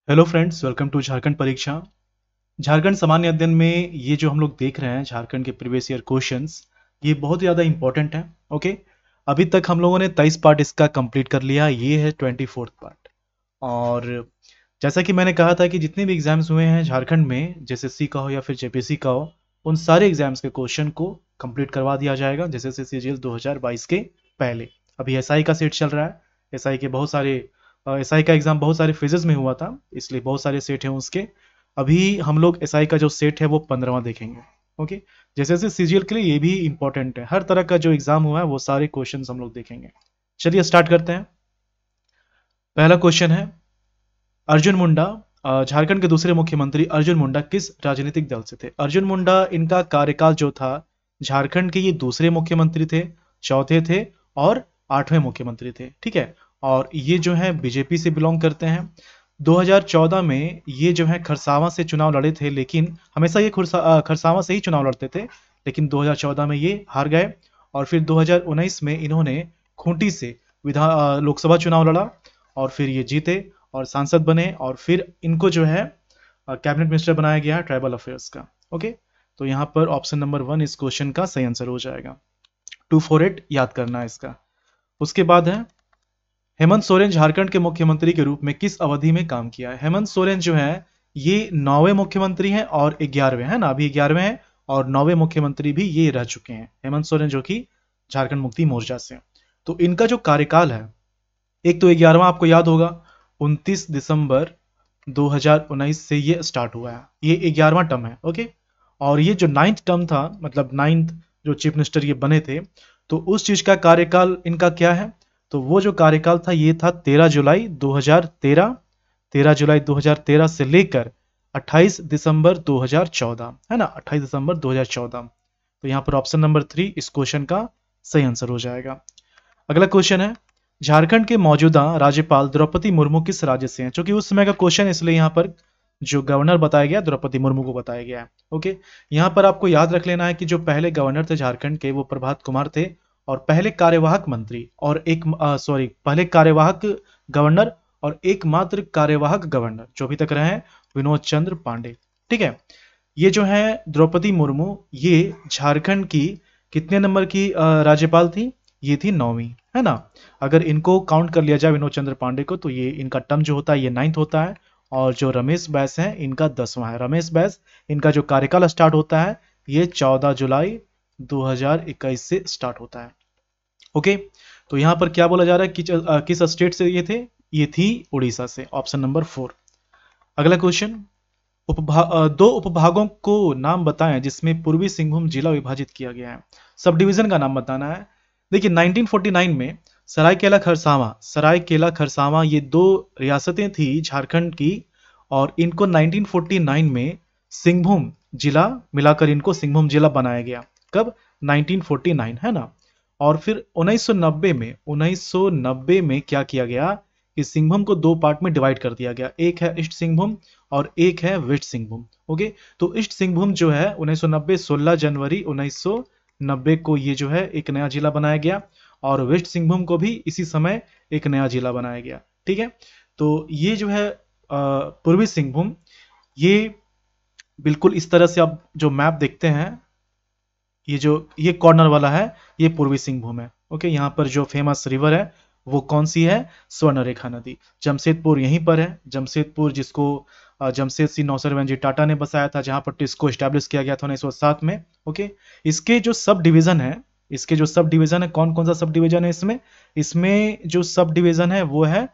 Hello friends, welcome to Jharkhand परीक्षा। झारखंड सामान्य अध्ययन में ये जो हम लोग देख रहे हैं झारखंड के प्रीवियस ईयर क्वेश्चंस, ये बहुत ही ज़्यादा इंपॉर्टेंट है। ओके, अभी तक हम लोगों ने 23 पार्ट इसका कंप्लीट कर लिया, ये है 24th पार्ट। और जैसा कि मैंने कहा था कि जितने भी एग्जाम्स हुए हैं झारखंड में, जैसे सी का हो या फिर जेपीसी का हो, उन सारे एग्जाम्स के क्वेश्चन को कंप्लीट करवा दिया जाएगा जैसे से सीजीएल 2022 के पहले। अभी एसआई का सेट चल रहा है। एसआई के बहुत सारे एसआई का एग्जाम बहुत सारे फेजेस में हुआ था, इसलिए बहुत सारे सेट हैं उसके। अभी हम लोग एसआई का जो सेट है वो 15वां देखेंगे। ओके, जैसे जैसे सीजीएल के लिए ये भी इंपॉर्टेंट है, हर तरह का जो एग्जाम हुआ है वो सारे क्वेश्चन हम लोग देखेंगे। चलिए स्टार्ट करते हैं। पहला क्वेश्चन है, अर्जुन मुंडा, झारखंड के दूसरे मुख्यमंत्री अर्जुन मुंडा किस राजनीतिक दल से थे? अर्जुन मुंडा, इनका कार्यकाल जो था, झारखंड के ये दूसरे मुख्यमंत्री थे, चौथे थे और आठवें मुख्यमंत्री थे। ठीक है, और ये जो है बीजेपी से बिलोंग करते हैं। 2014 में ये जो है खरसावां से चुनाव लड़े थे, लेकिन हमेशा ये खरसावां से ही चुनाव लड़ते थे, लेकिन 2014 में ये हार गए। और फिर 2019 में इन्होंने खूंटी से लोकसभा चुनाव लड़ा और फिर ये जीते और सांसद बने, और फिर इनको जो है कैबिनेट मिनिस्टर बनाया गया है ट्राइबल अफेयर्स का। ओके, तो यहाँ पर ऑप्शन नंबर 1 इस क्वेश्चन का सही आंसर हो जाएगा। 248 याद करना है इसका। उसके बाद है, हेमंत सोरेन झारखंड के मुख्यमंत्री के रूप में किस अवधि में काम किया है? हेमंत सोरेन जो है ये 9वें मुख्यमंत्री हैं और 11वें है ना, अभी 11वें हैं और 9वें मुख्यमंत्री भी ये रह चुके हैं, हेमंत सोरेन जो कि झारखंड मुक्ति मोर्चा से। तो इनका जो कार्यकाल है, एक तो 11वां आपको याद होगा, 29 दिसंबर 2019 से ये स्टार्ट हुआ है, ये 11वां टर्म है। ओके, और ये जो 9th टर्म था, मतलब 9th जो चीफ मिनिस्टर ये बने थे, तो उस चीज का कार्यकाल इनका क्या है? तो वो जो कार्यकाल था ये था 13 जुलाई 2013, 13 जुलाई 2013 से लेकर 28 दिसंबर 2014, है ना, 28 दिसंबर 2014। तो यहाँ पर ऑप्शन नंबर 3 इस क्वेश्चन का सही आंसर हो जाएगा। अगला क्वेश्चन है, झारखंड के मौजूदा राज्यपाल द्रौपदी मुर्मू किस राज्य से हैं? क्योंकि उस समय का क्वेश्चन, इसलिए यहाँ पर जो गवर्नर बताया गया द्रौपदी मुर्मू को बताया गया है। ओके, यहाँ पर आपको याद रख लेना है कि जो पहले गवर्नर थे झारखंड के वो प्रभात कुमार थे, और पहले कार्यवाहक मंत्री और पहले कार्यवाहक गवर्नर और एकमात्र कार्यवाहक गवर्नर जो अभी तक रहे हैं, विनोद चंद्र पांडे। ठीक है, ये जो है द्रौपदी मुर्मू, ये झारखंड की कितने नंबर की राज्यपाल थी? ये थी 9वीं, है ना। अगर इनको काउंट कर लिया जाए विनोद चंद्र पांडे को, तो ये इनका टर्म जो होता है ये 9th होता है, और जो रमेश बैस है इनका 10वां है। रमेश बैस, इनका जो कार्यकाल स्टार्ट होता है ये 14 जुलाई 2021 से स्टार्ट होता है। ओके, तो यहाँ पर क्या बोला जा रहा है कि किस स्टेट से ये थे? ये थी उड़ीसा से, ऑप्शन नंबर 4। अगला क्वेश्चन, दो उपभागों को नाम बताएं जिसमें पूर्वी सिंहभूम जिला विभाजित किया गया है। सब डिवीजन का नाम बताना है। देखिए 1949 में सरायकेला खरसावां ये दो रियासतें थी झारखंड की, और इनको 1949 में सिंहभूम जिला मिलाकर इनको सिंहभूम जिला बनाया गया। कब? 1949, है ना। और फिर 1990 में क्या किया गया कि सिंहभूम को दो पार्ट में डिवाइड कर दिया गया, एक है ईस्ट सिंहभूम और एक है वेस्ट सिंहभूम। ओके, तो ईस्ट सिंहभूम जो है 1990 16 जनवरी 1990 को ये जो है एक नया जिला बनाया गया, और वेस्ट सिंहभूम को भी इसी समय एक नया जिला बनाया गया। ठीक है, तो ये जो है पूर्वी सिंहभूम, ये बिल्कुल इस तरह से आप जो मैप देखते हैं, ये कॉर्नर वाला है, ये पूर्वी सिंहभूम है। ओके, यहाँ पर जो फेमस रिवर है वो कौन सी है? स्वर्णरेखा नदी। जमशेदपुर यहीं पर है, जमशेदपुर जिसको जमशेद सिंह नौसरवंजी टाटा ने बसाया था, जहां पर टिस्को स्टैब्लिश किया गया था 1907 में। ओके, इसके जो सब डिवीजन है, कौन कौन सा सब डिवीजन है इसमें? इसमें जो सब डिवीजन है वो है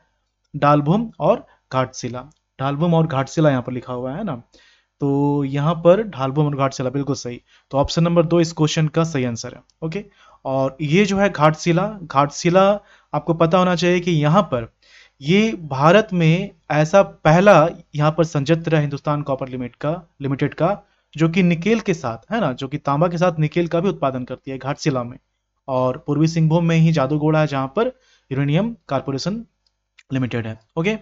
डालभूम और घाटशिला। डालभूम और घाटशिला यहाँ पर लिखा हुआ है ना, तो यहाँ पर ढालभूम और घाटशिला बिल्कुल सही। तो ऑप्शन नंबर 2 इस क्वेश्चन का सही आंसर है। ओके, और ये जो है घाटशिला आपको पता होना चाहिए कि यहाँ पर ये भारत में ऐसा पहला यहाँ पर संयंत्र है हिंदुस्तान कॉपर लिमिटेड का, जो कि निकेल के साथ, है ना, जो कि तांबा के साथ निकेल का भी उत्पादन करती है घाटशिला में। और पूर्वी सिंहभूम में ही जादूगोड़ा है जहां पर यूरेनियम कारपोरेशन लिमिटेड है। ओके,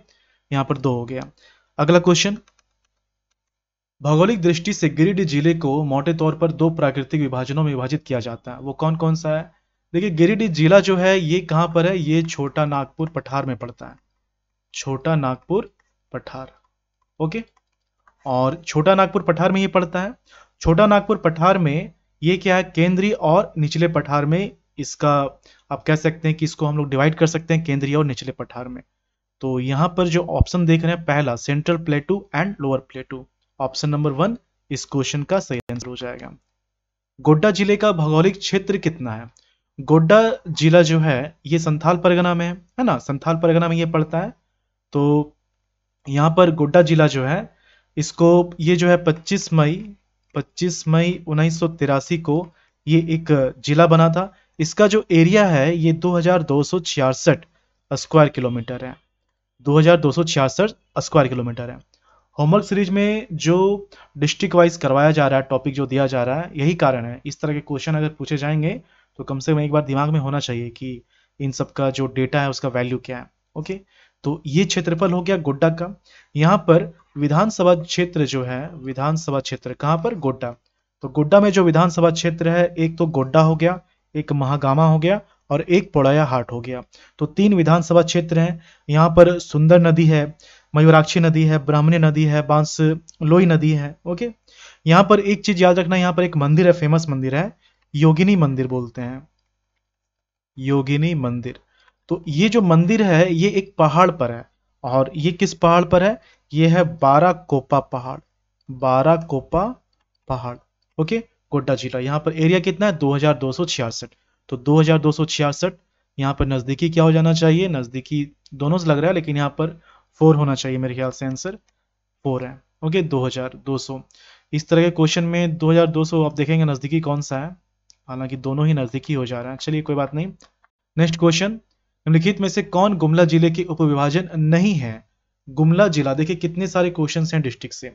यहाँ पर 2 हो गया। अगला क्वेश्चन, भौगोलिक दृष्टि से गिरिडीह जिले को मोटे तौर पर 2 प्राकृतिक विभाजनों में विभाजित किया जाता है, वो कौन कौन सा है? देखिए गिरिडीह जिला जो है ये कहाँ पर है? ये छोटा नागपुर पठार में पड़ता है, छोटा नागपुर पठार। ओके। और छोटा नागपुर पठार में ये पड़ता है। छोटा नागपुर पठार में ये क्या है, केंद्रीय और निचले पठार में इसका आप कह सकते हैं कि इसको हम लोग डिवाइड कर सकते हैं केंद्रीय और निचले पठार में। तो यहां पर जो ऑप्शन देख रहे हैं पहला central प्लेटू and lower प्लेटू, option number 1 इस क्वेश्चन का सही आंसर हो जाएगा। गोड्डा जिले का भौगोलिक क्षेत्र कितना है? गोड्डा जिला जो है ये संथाल परगना में है ना, संथाल परगना में ये पड़ता है। तो यहाँ पर गोड्डा जिला जो है इसको ये जो है 25 मई 1983 को ये एक जिला बना था। इसका जो एरिया है ये 2266 स्क्वायर किलोमीटर है, 2266 स्क्वायर किलोमीटर है। होमवर्क सीरीज में जो डिस्ट्रिक्ट वाइज करवाया जा रहा है, टॉपिक जो दिया जा रहा है, यही कारण है। इस तरह के क्वेश्चन अगर पूछे जाएंगे तो कम से कम एक बार दिमाग में होना चाहिए कि इन सब का जो डेटा है उसका वैल्यू क्या है। ओके, तो ये क्षेत्रफल हो गया गोड्डा का। यहाँ पर विधानसभा क्षेत्र जो है, विधानसभा क्षेत्र कहाँ पर? गोड्डा। तो गोड्डा में जो विधानसभा क्षेत्र है, एक तो गोड्डा हो गया, एक महागामा हो गया और एक पोड़ैया हाट हो गया। तो 3 विधानसभा क्षेत्र हैं। यहाँ पर सुंदर नदी है, मयूराक्षी नदी है, ब्राह्मणी नदी है, बांस लोई नदी है। ओके, यहाँ पर एक चीज याद रखना, यहाँ पर एक मंदिर है, फेमस मंदिर है, योगिनी मंदिर बोलते हैं, योगिनी मंदिर। तो ये जो मंदिर है ये एक पहाड़ पर है, और ये किस पहाड़ पर है? ये है बाराकोपा पहाड़, बाराकोपा पहाड़। ओके, गोड्डा जिला। यहाँ पर एरिया कितना है? 2266। तो 2266 यहाँ पर नजदीकी क्या हो जाना चाहिए? नजदीकी दोनों से लग रहा है लेकिन यहाँ पर 4 होना चाहिए, मेरे ख्याल से आंसर 4 है। ओके, 2200। इस तरह के क्वेश्चन में 2200 आप देखेंगे नजदीकी कौन सा है, हालांकि दोनों ही नजदीकी हो जा रहा है। चलिए कोई बात नहीं। नेक्स्ट क्वेश्चन, निम्नलिखित में से कौन गुमला जिले के उपविभाजन नहीं है? गुमला जिला, देखिए कितने सारे क्वेश्चन हैं डिस्ट्रिक्ट से।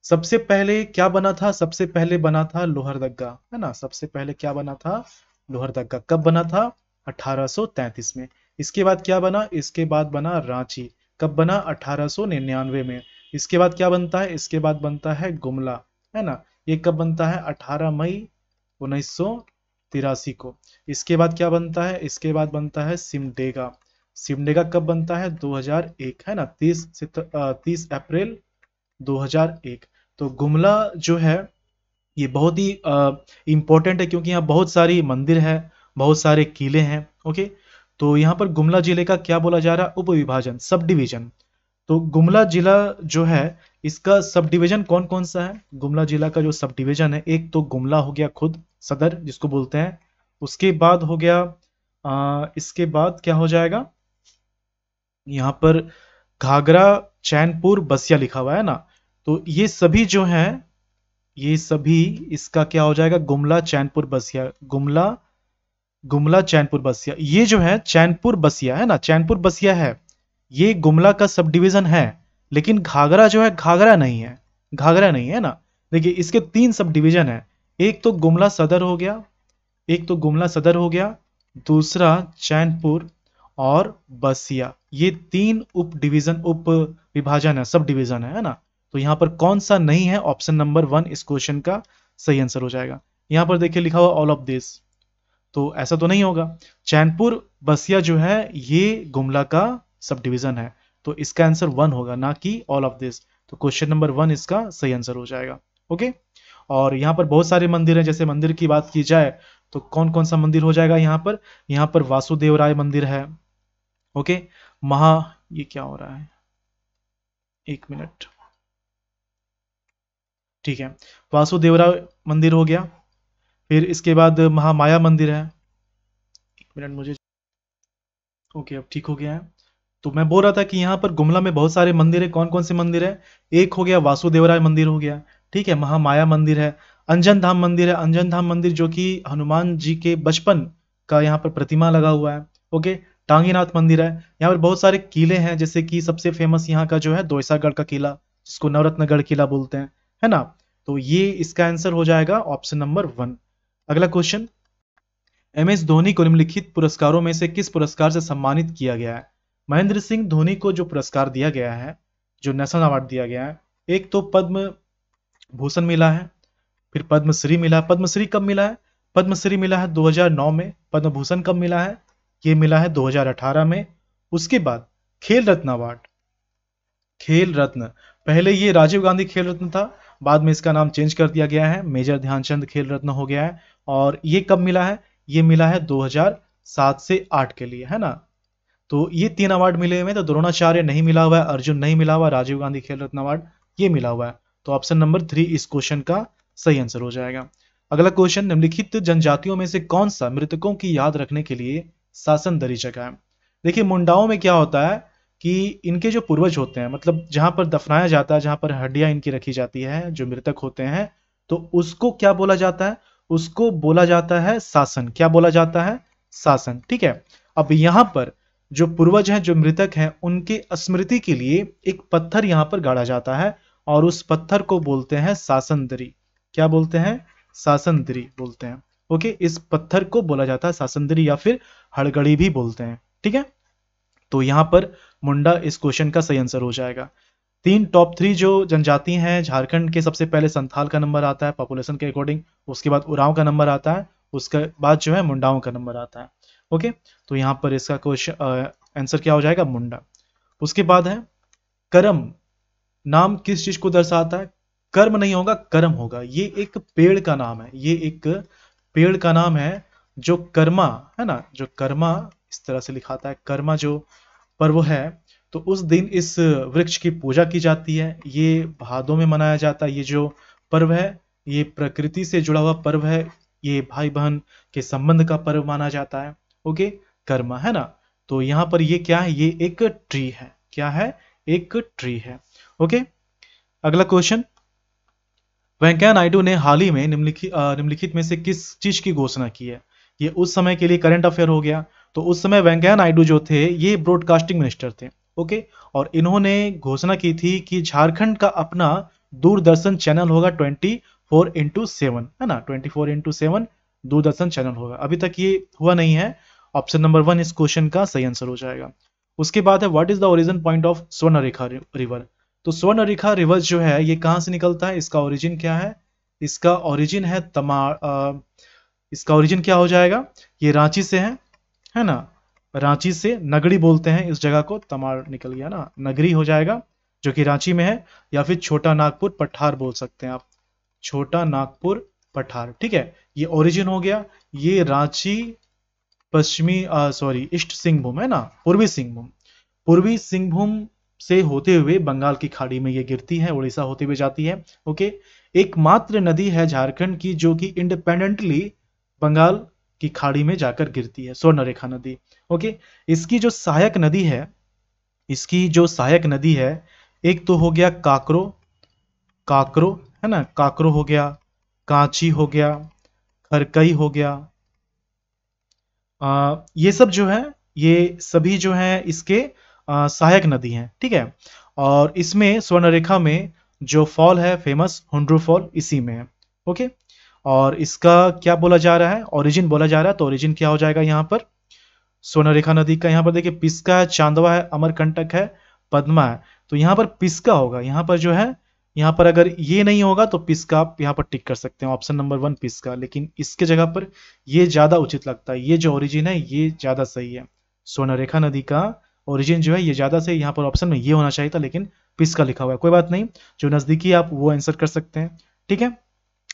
सबसे पहले क्या बना था? सबसे पहले बना था लोहरदग्गा, है ना। सबसे पहले क्या बना था? लोहरदग्गा। कब बना था? 1833 में। इसके बाद क्या बना? इसके बाद बना रांची। कब बना? 1899 में। इसके बाद क्या बनता है? इसके बाद बनता है गुमला, है ना। ये कब बनता है? 18 मई 1983 को। इसके बाद क्या बनता है? इसके बाद बनता है सिमडेगा। सिमडेगा कब बनता है? 2001, है ना, 30 अप्रैल 2001। तो गुमला जो है ये बहुत ही इंपॉर्टेंट है क्योंकि यहाँ बहुत सारी मंदिर है, बहुत सारे किले हैं। ओके, तो यहाँ पर गुमला जिले का क्या बोला जा रहा है? उप विभाजन, सब डिवीजन। तो गुमला जिला जो है इसका सब डिवीजन कौन कौन सा है? गुमला जिला का जो सब डिवीजन है, एक तो गुमला हो गया खुद सदर जिसको बोलते हैं, उसके बाद हो गया इसके बाद क्या हो जाएगा? यहाँ पर घाघरा, चैनपुर, बसिया लिखा हुआ है ना। तो ये सभी जो हैं, ये सभी इसका क्या हो जाएगा? गुमला, चैनपुर, बसिया। गुमला, गुमला, चैनपुर, बसिया। ये जो है चैनपुर बसिया है ना, चैनपुर बसिया है, ये गुमला का सब डिवीजन है। लेकिन घाघरा जो है, घाघरा नहीं है, घाघरा नहीं है ना। देखिए इसके 3 सब डिवीजन है। एक तो गुमला सदर हो गया, एक तो गुमला सदर हो गया, दूसरा चैनपुर और बसिया। ये 3 उप डिवीजन, उप विभाजन है, सब डिवीजन है ना। तो यहाँ पर कौन सा नहीं है? ऑप्शन नंबर 1 इस क्वेश्चन का सही आंसर हो जाएगा। यहाँ पर देखिए लिखा हुआ ऑल ऑफ दिस, तो ऐसा तो नहीं होगा। चैनपुर बसिया जो है ये गुमला का सब डिवीजन है, तो इसका आंसर 1 होगा, ना कि ऑल ऑफ दिस। तो क्वेश्चन नंबर 1 इसका सही आंसर हो जाएगा। ओके, और यहाँ पर बहुत सारे मंदिर हैं। जैसे मंदिर की बात की जाए तो कौन कौन सा मंदिर हो जाएगा यहाँ पर? यहाँ पर वासुदेव राय मंदिर है। ओके, ये क्या हो रहा है? 1 मिनट, ठीक है, वासुदेवराय मंदिर हो गया। फिर इसके बाद महामाया मंदिर है। 1 मिनट मुझे, ओके अब ठीक हो गया है। तो मैं बोल रहा था कि यहाँ पर गुमला में बहुत सारे मंदिर है। कौन कौन से मंदिर है? एक हो गया वासुदेवराय मंदिर हो गया, ठीक है, महामाया मंदिर है, अंजन धाम मंदिर है, अंजन धाम मंदिर जो कि हनुमान जी के बचपन का यहाँ पर प्रतिमा लगा हुआ है। ओके, टांगीनाथ मंदिर है। यहाँ पर बहुत सारे किले हैं, जैसे कि सबसे फेमस यहाँ का जो है दोयसागढ़ का किला, जिसको नवरत्नगढ़ किला बोलते हैं, है ना। तो ये इसका आंसर हो जाएगा ऑप्शन नंबर 1। अगला क्वेश्चन, MS धोनी को निम्नलिखित पुरस्कारों में से किस पुरस्कार से सम्मानित किया गया है? महेंद्र सिंह धोनी को जो पुरस्कार दिया गया है, जो नेशनल अवार्ड दिया गया है, एक तो पद्म भूषण मिला है, फिर पद्मश्री मिला है। पद्मश्री कब मिला है? पद्मश्री मिला है 2009 में। पद्म भूषण कब मिला है? ये मिला है 2018 में। उसके बाद खेल रत्न अवार्ड, खेल रत्न पहले ये राजीव गांधी खेल रत्न था, बाद में इसका नाम चेंज कर दिया गया है, मेजर ध्यानचंद खेल रत्न हो गया है। और ये कब मिला है? ये मिला है 2007 से 8 के लिए, है ना। तो ये 3 अवार्ड मिले हुए हैं। तो द्रोणाचार्य नहीं मिला हुआ है, अर्जुन नहीं मिला हुआ, राजीव गांधी खेल रत्न अवार्ड ये मिला हुआ है। तो ऑप्शन नंबर 3 इस क्वेश्चन का सही आंसर हो जाएगा। अगला क्वेश्चन, निम्नलिखित जनजातियों में से कौन सा मृतकों की याद रखने के लिए शासन दरी जगह है? देखिए मुंडाओं में क्या होता है कि इनके जो पूर्वज होते हैं, मतलब जहां पर दफनाया जाता है, जहां पर हड्डियां इनकी रखी जाती है, जो मृतक होते हैं, तो उसको क्या बोला जाता है? उसको बोला जाता है शासन। क्या बोला जाता है? शासन। ठीक है। अब यहां पर जो पूर्वज हैं, जो मृतक हैं, उनके स्मृति के लिए एक पत्थर यहां पर गाड़ा जाता है और उस पत्थर को बोलते हैं शासनदरी। क्या बोलते हैं? शासनदरी बोलते हैं। ओके, इस पत्थर को बोला जाता है शासनदरी या फिर हड़गड़ी भी बोलते हैं। ठीक है। तो यहां पर मुंडा इस क्वेश्चन का सही आंसर हो जाएगा। टॉप 3 जो जनजाति हैं झारखंड के, सबसे पहले संथाल का नंबर आता है पॉपुलेशन के अकॉर्डिंग, उसके बाद उरांव का नंबर आता है, उसके बाद जो है मुंडाओं का नंबर आता है। ओके, तो यहाँ पर इसका क्वेश्चन आंसर क्या हो जाएगा? मुंडा। उसके बाद है करम। नाम किस चीज को दर्शाता है? कर्म नहीं होगा, करम होगा। ये एक पेड़ का नाम है, ये एक पेड़ का नाम है जो कर्मा है ना, जो कर्मा इस तरह से लिखाता है, कर्मा जो पर्व है। तो उस दिन इस वृक्ष की पूजा की जाती है। ये भादों में मनाया जाता है। ये जो पर्व है ये प्रकृति से जुड़ा हुआ पर्व है। ये भाई बहन के संबंध का पर्व माना जाता है। ओके, कर्मा है ना। तो यहां पर ये क्या है? ये एक ट्री है। क्या है? एक ट्री है। ओके, अगला क्वेश्चन, वेंकैया नायडू ने हाल ही में निम्नलिखित में से किस चीज की घोषणा की है? ये उस समय के लिए करंट अफेयर हो गया। तो उस समय वेंकैया नायडू जो थे ये ब्रॉडकास्टिंग मिनिस्टर थे। ओके, और इन्होंने घोषणा की थी कि झारखंड का अपना दूरदर्शन चैनल होगा 24x7, है ना। 24x7 दूरदर्शन चैनल होगा। अभी तक ये हुआ नहीं है। ऑप्शन नंबर 1 इस क्वेश्चन का सही आंसर हो जाएगा। उसके बाद है what is the origin point of Swarnarekha river? तो स्वर्णरेखा रिवर जो है ये कहां से निकलता है? इसका ओरिजिन क्या है? इसका ओरिजिन है इसका ओरिजिन क्या हो जाएगा? ये रांची से है ना। रांची से नगरी बोलते हैं इस जगह को, तमाड़ निकल गया ना, नगरी हो जाएगा जो कि रांची में है, या फिर छोटा नागपुर पठार बोल सकते हैं आप, छोटा नागपुर पठार। ठीक है, ये ओरिजिन हो गया। ये रांची पश्चिमी ईस्ट सिंहभूम है ना, पूर्वी सिंहभूम, पूर्वी सिंहभूम से होते हुए बंगाल की खाड़ी में ये गिरती है, उड़ीसा होते हुए जाती है। ओके, एकमात्र नदी है झारखंड की जो कि इंडिपेंडेंटली बंगाल की खाड़ी में जाकर गिरती है, स्वर्णरेखा नदी। ओके, इसकी जो सहायक नदी है, इसकी जो सहायक नदी है, एक तो हो गया काकरो, काकरो है ना, काकरो हो गया, कांची हो गया, खरकई हो गया। ये सब जो है, ये सभी जो है इसके सहायक नदी हैं। ठीक है, और इसमें स्वर्णरेखा में जो फॉल है फेमस, हुंड्रू फॉल, इसी में है। ओके, और इसका क्या बोला जा रहा है? ओरिजिन बोला जा रहा है। तो ओरिजिन क्या हो जाएगा यहाँ पर? स्वर्णरेखा नदी का यहाँ पर देखिए पिस्का है, चांदवा है, अमरकंटक है, पद्मा है। तो यहाँ पर पिस्का होगा। यहाँ पर जो है, यहाँ पर अगर ये नहीं होगा तो पिस्का आप यहाँ पर टिक कर सकते हैं, ऑप्शन नंबर 1 पिस्का। लेकिन इसके जगह पर ये ज्यादा उचित लगता है, ये जो ओरिजिन है ये ज्यादा सही है। स्वर्णरेखा नदी का ओरिजिन जो है ये ज्यादा सही। यहाँ पर ऑप्शन में ये होना चाहिए था लेकिन पिस्का लिखा हुआ है। कोई बात नहीं, जो नजदीकी आप वो आंसर कर सकते हैं। ठीक है,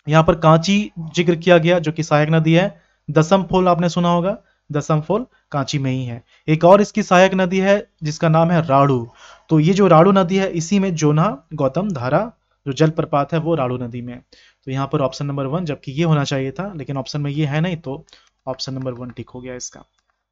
यहाँ पर कांची जिक्र किया गया जो कि सहायक नदी है। दसम फॉल आपने सुना होगा, दसम फॉल कांची में ही है। एक और इसकी सहायक नदी है जिसका नाम है राड़ू। तो ये जो राड़ू नदी है इसी में जोना गौतम धारा जो जलप्रपात है वो राड़ू नदी में। तो यहाँ पर ऑप्शन नंबर 1, जबकि ये होना चाहिए था लेकिन ऑप्शन में ये है नहीं, तो ऑप्शन नंबर 1 टिक हो गया इसका।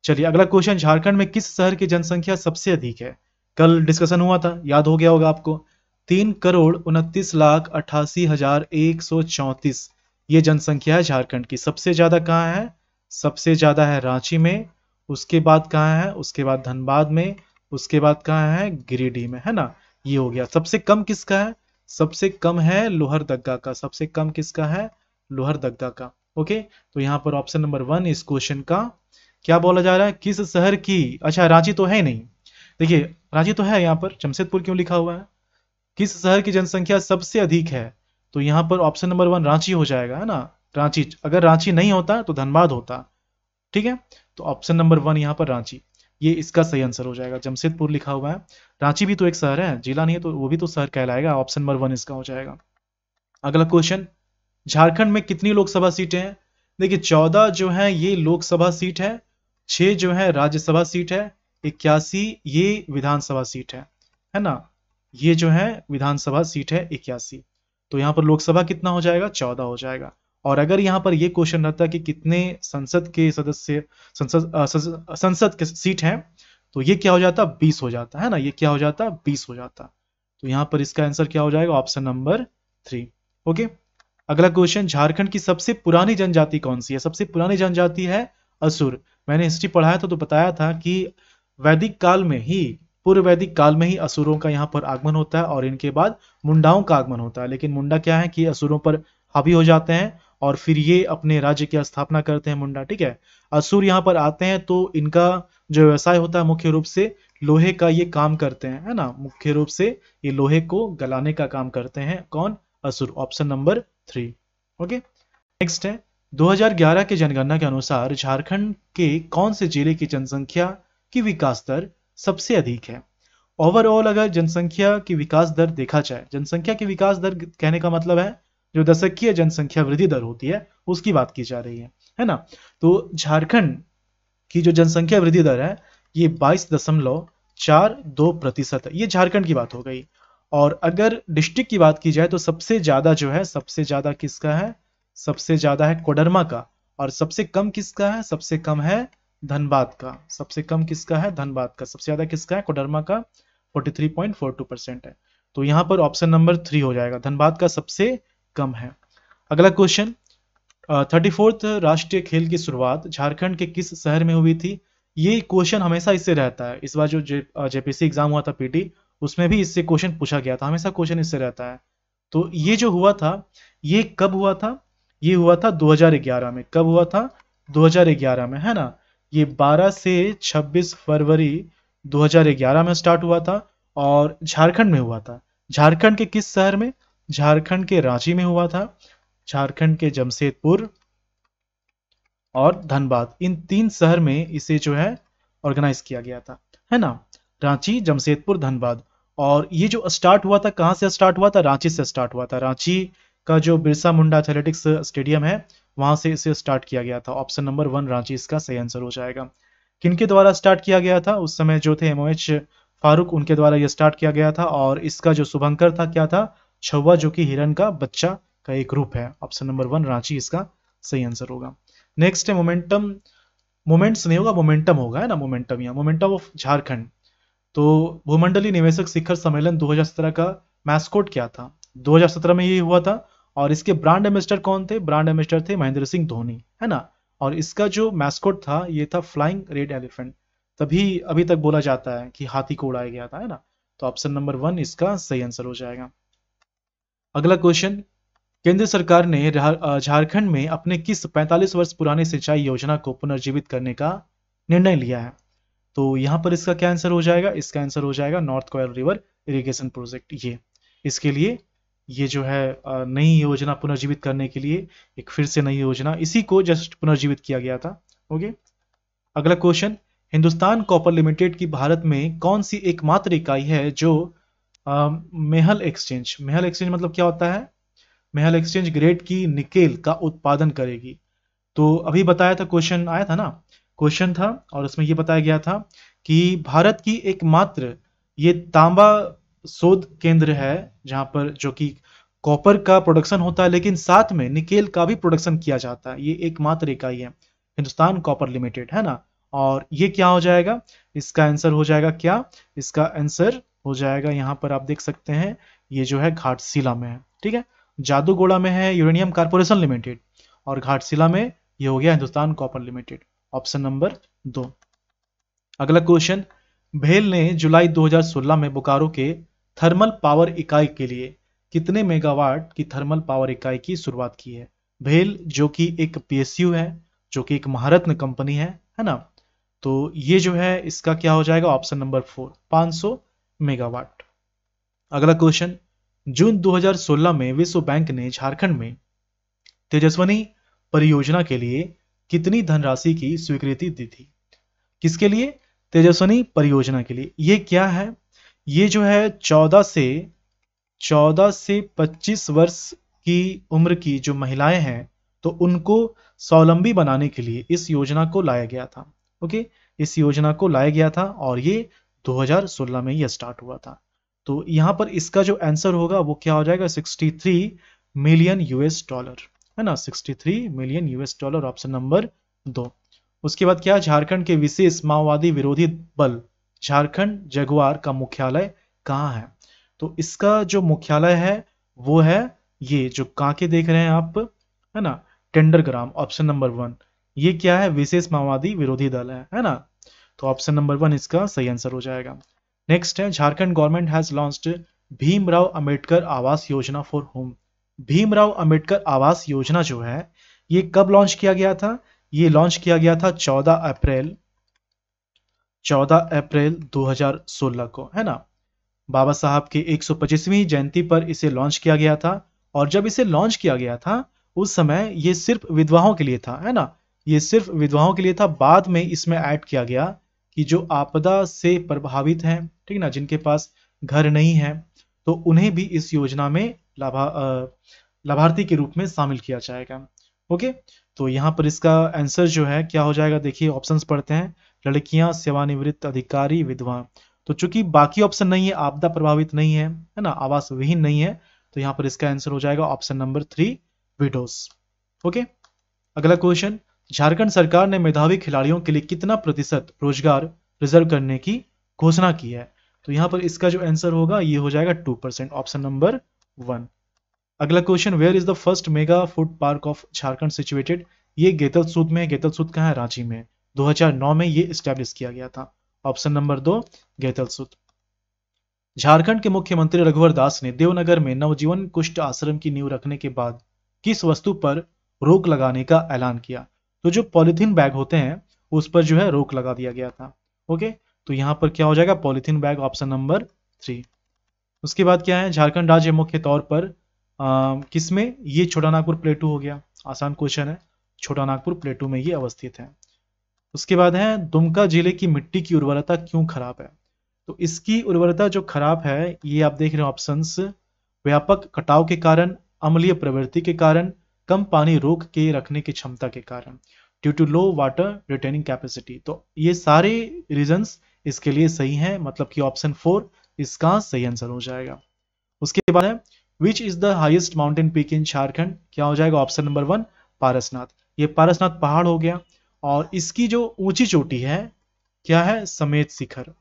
चलिए अगला क्वेश्चन, झारखंड में किस शहर की जनसंख्या सबसे अधिक है? कल डिस्कशन हुआ था, याद हो गया होगा आपको। 3,29,88,134 ये जनसंख्या है झारखंड की। सबसे ज्यादा कहाँ है? सबसे ज्यादा है रांची में, उसके बाद कहाँ है? उसके बाद धनबाद में, उसके बाद कहाँ है? गिरिडीह में, है ना। ये हो गया। सबसे कम किसका है? सबसे कम है लोहरदग्गा का। सबसे कम किसका है? लोहरदग्गा का। ओके, तो यहाँ पर ऑप्शन नंबर 1 इस क्वेश्चन का क्या बोला जा रहा है? किस शहर की, अच्छा रांची तो है नहीं, देखिए रांची तो है, यहाँ पर जमशेदपुर क्यों लिखा हुआ है? किस शहर की जनसंख्या सबसे अधिक है? तो यहाँ पर ऑप्शन नंबर 1 रांची हो जाएगा, है ना। रांची, अगर रांची नहीं होता तो धनबाद होता। ठीक है, तो ऑप्शन नंबर 1 यहाँ पर रांची। ये इसका सही आंसर हो जाएगा। जमशेदपुर लिखा हुआ है, रांची भी तो एक शहर है, जिला नहीं है तो वो भी तो शहर कहलाएगा। ऑप्शन नंबर 1 इसका हो जाएगा। अगला क्वेश्चन, झारखंड में कितनी लोकसभा सीटें हैं? देखिए 14 जो है ये लोकसभा सीट है, 6 जो है राज्यसभा सीट है, 81 ये विधानसभा सीट है ना। ये जो है विधानसभा सीट है 81। तो यहाँ पर लोकसभा कितना हो जाएगा? 14 हो जाएगा। और अगर यहाँ पर ये क्वेश्चन रहता कि कितने संसद के सदस्य संसद के सीट हैं, तो ये क्या हो जाता? 20 हो जाता है ना। ये क्या हो जाता? 20 हो जाता। तो यहाँ पर इसका आंसर क्या हो जाएगा? Option number 3। ओके। अगला क्वेश्चन, झारखंड की सबसे पुरानी जनजाति कौन सी है? सबसे पुरानी जनजाति है असुर। मैंने हिस्ट्री पढ़ाया था तो बताया था कि वैदिक काल में ही, पूर्व वैदिक काल में ही असुरों का यहाँ पर आगमन होता है और इनके बाद मुंडाओं का आगमन होता है। लेकिन मुंडा क्या है कि असुरों पर हावी हो जाते हैं और फिर ये अपने राज्य की स्थापना करते हैं मुंडा, ठीक है। असुर यहाँ पर आते हैं तो इनका जो व्यवसाय होता है मुख्य रूप से लोहे का ये काम करते हैं, है ना। मुख्य रूप से ये लोहे को गलाने का काम करते हैं। कौन? असुर। Option number 3। ओके। नेक्स्ट है 2011 के जनगणना के अनुसार झारखंड के कौन से जिले की जनसंख्या की विकास दर सबसे अधिक है? ओवरऑल अगर जनसंख्या की विकास दर देखा जाए, जनसंख्या की विकास दर कहने का मतलब है जो दशकीय जनसंख्या वृद्धि दर होती है उसकी बात की जा रही है ना। तो झारखंड की जो जनसंख्या वृद्धि दर है ये 22.42% है। ये झारखंड की बात हो गई। और अगर डिस्ट्रिक्ट की बात की जाए तो सबसे ज्यादा जो है, सबसे ज्यादा किसका है? सबसे ज्यादा है कोडरमा का। और सबसे कम किसका है? सबसे कम है धनबाद का। सबसे कम किसका है? धनबाद का। सबसे ज्यादा किसका है? कोडरमा का 43.42% है। तो यहां पर ऑप्शन नंबर 3 हो जाएगा, धनबाद का सबसे कम है। अगला क्वेश्चन, 34th राष्ट्रीय खेल की शुरुआत झारखंड के किस शहर में हुई थी? ये क्वेश्चन हमेशा इससे रहता है। इस बार जो जेपीसी एग्जाम हुआ था पीटी, उसमें भी इससे क्वेश्चन पूछा गया था। हमेशा क्वेश्चन इससे रहता है। तो ये जो हुआ था ये कब हुआ था? ये हुआ था 2011 में। कब हुआ था? 2011 में, है ना। ये 12 से 26 फरवरी 2011 में स्टार्ट हुआ था और झारखंड में हुआ था। झारखंड के किस शहर में? झारखंड के रांची में हुआ था, झारखंड के जमशेदपुर और धनबाद, इन 3 शहर में इसे जो है ऑर्गेनाइज किया गया था, है ना। रांची, जमशेदपुर, धनबाद। और ये जो स्टार्ट हुआ था, कहां से स्टार्ट हुआ था? रांची से स्टार्ट हुआ था। रांची का जो बिरसा मुंडा एथलेटिक्स स्टेडियम है वहां से इसे स्टार्ट किया गया था। ऑप्शन नंबर 1 रांची इसका सही आंसर हो जाएगा। किनके द्वारा स्टार्ट किया गया था? उस समय जो थे एमओएच फारूक, उनके द्वारा यह स्टार्ट किया गया था। और इसका जो शुभंकर था क्या था? छौवा, जो कि हिरन का बच्चा का एक रूप है। ऑप्शन नंबर 1 रांची इसका सही आंसर होगा। नेक्स्ट है मोमेंटम, मोमेंट्स नहीं होगा, मोमेंटम होगा, है ना। मोमेंटम, या मोमेंटम ऑफ झारखंड। तो भूमंडलीय निवेशक शिखर सम्मेलन 2017 का मैस्कोट क्या था? 2017 में ये हुआ था। और इसके ब्रांड एम्बेसडर कौन थे? ब्रांड एम्बेसडर थे महेंद्र सिंह धोनी, है ना। और इसका जो मैस्कोट था ये था फ्लाइंग रेड एलिफेंट। तभी अभी तक बोला जाता है कि हाथी को उड़ाया गया था, है ना। तो ऑप्शन नंबर 1 इसका सही आंसर हो जाएगा। अगला क्वेश्चन, केंद्र सरकार ने झारखंड में अपने किस 45 वर्ष पुराने सिंचाई योजना को पुनर्जीवित करने का निर्णय लिया है? तो यहां पर इसका क्या आंसर हो जाएगा? इसका आंसर हो जाएगा नॉर्थ कोयल रिवर इरिगेशन प्रोजेक्ट। ये इसके लिए ये जो है नई योजना पुनर्जीवित करने के लिए एक फिर से नई योजना, इसी को जस्ट पुनर्जीवित किया गया था। ओके। अगला क्वेश्चन, हिंदुस्तान कॉपर लिमिटेड की भारत में कौन सी एकमात्र इकाई है जो मेहल एक्सचेंज, मेहल एक्सचेंज मतलब क्या होता है? मेहल एक्सचेंज ग्रेड की निकेल का उत्पादन करेगी। तो अभी बताया था, क्वेश्चन आया था ना, क्वेश्चन था और उसमें ये बताया गया था कि भारत की एकमात्र ये तांबा शोध केंद्र है जहां पर जो कि कॉपर का प्रोडक्शन होता है लेकिन साथ में निकेल का भी प्रोडक्शन किया जाता है। ये एकमात्र इकाई है हिंदुस्तान कॉपर लिमिटेड, है ना। और ये क्या हो जाएगा? इसका आंसर हो जाएगा क्या? इसका आंसर हो जाएगा, यहां पर आप देख सकते हैं, ये जो है घाटशिला में है, ठीक है। जादूगोड़ा में है यूरेनियम कारपोरेशन लिमिटेड और घाटशिला में ये हो गया Hindustan copper limited. Option number 2। अगला क्वेश्चन, भेल ने जुलाई 2016 में बोकारो के थर्मल पावर इकाई के लिए कितने मेगावाट की थर्मल पावर इकाई की शुरुआत की है? भेल जो कि एक पीएसयू है, जो कि एक महारत्न कंपनी है ना। तो ये जो है इसका क्या हो जाएगा? Option number 4 500 megawatt. अगला क्वेश्चन, जून 2016 में विश्व बैंक ने झारखंड में तेजस्विनी परियोजना के लिए कितनी धनराशि की स्वीकृति दी थी? किसके लिए? तेजस्विनी परियोजना के लिए। ये क्या है? ये जो है 14 से 25 वर्ष की उम्र की जो महिलाएं हैं, तो उनको स्वावलंबी बनाने के लिए इस योजना को लाया गया था। ओके, इस योजना को लाया गया था और ये 2016 में ये स्टार्ट हुआ था। तो यहाँ पर इसका जो आंसर होगा वो क्या हो जाएगा? 63 मिलियन यूएस डॉलर, है ना, 63 million US dollar, option number 2। उसके बाद क्या? झारखंड के विशेष माओवादी विरोधी बल झारखंड जगुआर का मुख्यालय कहाँ है? तो इसका जो मुख्यालय है वो है ये जो कांके देख रहे हैं आप, है ना, टेंडरग्राम, ऑप्शन नंबर 1। ये क्या है? विशेष माओवादी विरोधी दल है ना। तो ऑप्शन नंबर 1 इसका सही आंसर हो जाएगा। नेक्स्ट है, Jharkhand government has launched Bhimrao Ambedkar Awas Yojana for home. Bhimrao Ambedkar Awas Yojana जो है ये कब लॉन्च किया गया था? ये लॉन्च किया गया था 14 अप्रैल 2016 को, है ना। बाबा साहब की 125वीं जयंती पर इसे लॉन्च किया गया था। और जब इसे लॉन्च किया गया था उस समय ये सिर्फ विधवाओं के लिए था, है ना, ये सिर्फ विधवाओं के लिए था। बाद में इसमें ऐड किया गया कि जो आपदा से प्रभावित हैं, ठीक ना, जिनके पास घर नहीं है, तो उन्हें भी इस योजना में लाभार्थी के रूप में शामिल किया जाएगा। ओके, तो यहाँ पर इसका आंसर जो है क्या हो जाएगा? देखिए ऑप्शंस पढ़ते हैं। लड़कियां, सेवानिवृत्त अधिकारी, विधवा। तो चूंकि बाकी ऑप्शन नहीं है, आपदा प्रभावित नहीं है ना, आवास विहीन नहीं है, तो यहाँ पर इसका आंसर हो जाएगा ऑप्शन नंबर 3, विडोज। ओके, अगला क्वेश्चन, झारखंड सरकार ने मेधावी खिलाड़ियों के लिए कितना प्रतिशत रोजगार रिजर्व करने की घोषणा की है? तो यहाँ पर इसका जो आंसर होगा ये हो जाएगा 2%, ऑप्शन नंबर 1। अगला question, where is the first mega food park of Jharkhand situated? ये गेतलसूद में है। गेतलसूद कहाँ है? रांची में। 2009 में ये स्टैब्लिश किया गया था, ऑप्शन नंबर 2, गेतलसूद। झारखंड के मुख्यमंत्री रघुवर दास ने देवनगर में नवजीवन कुष्ठ आश्रम की नींव रखने के बाद किस वस्तु पर रोक लगाने का ऐलान किया? तो जो पॉलिथीन बैग होते हैं उस पर जो है रोक लगा दिया गया था। ओके, तो यहां पर क्या हो जाएगा? Polythene bag, option number 3। उसके बाद क्या है? झारखंड राज्य मुख्य तौर पर किसमें? ये छोटा नागपुर प्लेटू हो गया, आसान क्वेश्चन है। छोटा नागपुर प्लेटू में ये अवस्थित है। उसके बाद है, दुमका जिले की मिट्टी की उर्वरता क्यों खराब है? तो इसकी उर्वरता जो खराब है ये आप देख रहे हो ऑप्शंस, व्यापक कटाव के कारण, अम्लीय प्रवृत्ति के कारण, कम पानी रोक के रखने की क्षमता के कारण, due to low water retaining capacity. तो ये सारे रीजंस इसके लिए सही हैं, मतलब कि ऑप्शन 4 इसका सही आंसर हो जाएगा। उसके बाद है, which is the highest mountain peak in Jharkhand? क्या हो जाएगा? Option number 1, Parasnath. ये पारसनाथ पहाड़ हो गया। और इसकी जो ऊंची चोटी है क्या है? समेत शिखर।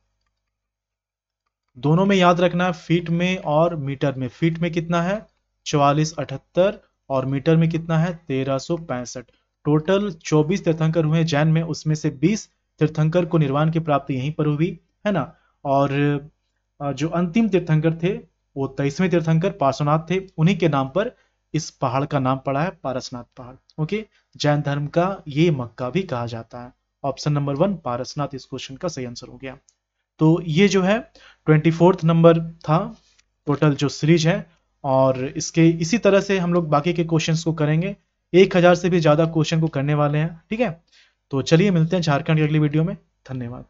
दोनों में याद रखना, फीट में और मीटर में। फीट में कितना है? 4478, और मीटर में कितना है? 1365। टोटल 24 तीर्थंकर हुए जैन में, उसमें से 20 तीर्थंकर को निर्वाण की प्राप्ति यहीं पर हुई, है ना। और जो अंतिम तीर्थंकर थे वो 23वें तीर्थंकर पार्श्वनाथ थे, उन्हीं के नाम पर इस पहाड़ का नाम पड़ा है पारसनाथ पहाड़। ओके, जैन धर्म का ये मक्का भी कहा जाता है। ऑप्शन नंबर 1 पारसनाथ इस क्वेश्चन का सही आंसर हो गया। तो ये जो है 24th नंबर था टोटल जो सीरीज है, और इसके इसी तरह से हम लोग बाकी के क्वेश्चंस को करेंगे। 1000 से भी ज्यादा क्वेश्चन को करने वाले हैं, ठीक है। तो चलिए मिलते हैं झारखंड की अगली वीडियो में। धन्यवाद।